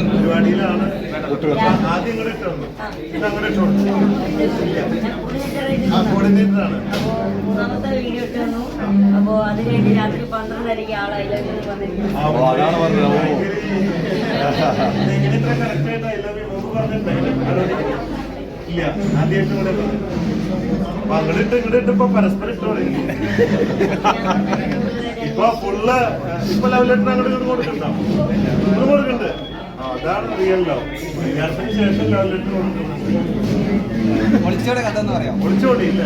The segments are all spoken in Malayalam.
പരിപാടിയിലാണ് ആദ്യം ഇങ്ങോട്ട് ഇട്ടു ഇത് അങ്ങനെ ഇട്ടോളൂ. കോർഡിനേറ്ററാണ്. മൂന്നാമത്തെ വീഡിയോ ഇട്ടു. അപ്പോ അത് കഴിഞ്ഞ് രാത്രി 12:30 ആളായില്ല വന്നിരിക്കുന്നു. ഇല്ല ആദ്യമായിട്ട് ഇവിടെ അപ്പൊ അങ്ങോട്ട് ഇങ്ങോട്ട് ഇപ്പൊ പരസ്പരം ഇട്ട് തുടങ്ങി. ഇപ്പൊ ഫുള്ള് ഇപ്പൊ ലെവലിട്ട് അങ്ങോട്ട് ഇങ്ങോട്ട് കൊടുക്കണ്ടാവും. ഇങ്ങോട്ട് കൊടുക്കണ്ട്. അതാണ് റിയൽ ലവ്. കല്യാണത്തിന് ശേഷം ലെവലിട്ട് കൊടുക്കുന്നുണ്ട്. ഒളിച്ചോടെ കഥ എന്ന് പറയാം. ഒളിച്ചോടിയില്ല.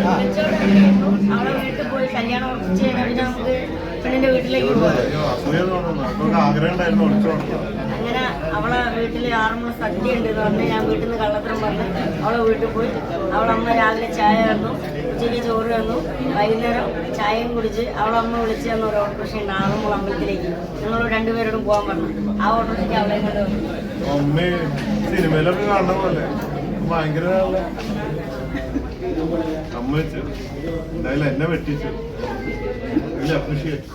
അവളെ വീട്ടിൽ പോയി കല്യാണം കഴിഞ്ഞാൽ നമുക്ക് പെണ്ണിന്റെ വീട്ടിലേക്ക് പോകാം. അസൂയ തോന്നുന്നു. അപ്പൊ ആഗ്രഹം ഉണ്ടായിരുന്നു ഒളിച്ചോടണം. അങ്ങനെ അവളെ വീട്ടിൽ 6 മണി സദ്യ ഉണ്ട് എന്ന് പറഞ്ഞ് ഞാൻ വീട്ടിൽ നിന്ന് കള്ളത്തരം പറഞ്ഞ് അവളെ വീട്ടിൽ പോയി. അവളമ്മ രാവിലെ ചായ തന്നു, ഉച്ചയ്ക്ക് ചോറ് തന്നു, വൈകുന്നേരം ചായയും കുടിച്ച് അവളമ്മ വിളിച്ച് തന്ന ഒരു ഓട്ടോറിക്ഷ ഉണ്ട് ആറന്മുള അമ്പലത്തിലേക്ക്. ഞങ്ങൾ രണ്ടുപേരോടും പോകാൻ പറഞ്ഞു. ആ ഓട്ടോറിക്ഷയ്ക്ക് അവളെ കൊണ്ട് അമ്മേ സിനിമയിലൊക്കെ കാണുന്ന പോലെ ഭയങ്കര സമ്മതിച്ചു. എന്തായാലും എന്നെ വെട്ടിച്ചു. അപ്രീഷിയേറ്റ്.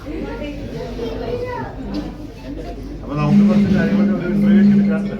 അപ്പൊ നമുക്ക് കുറച്ച് കാര്യങ്ങളൊക്കെ ഒരു ഇന്റർവ്യൂ എടുക്കാറുണ്ട്.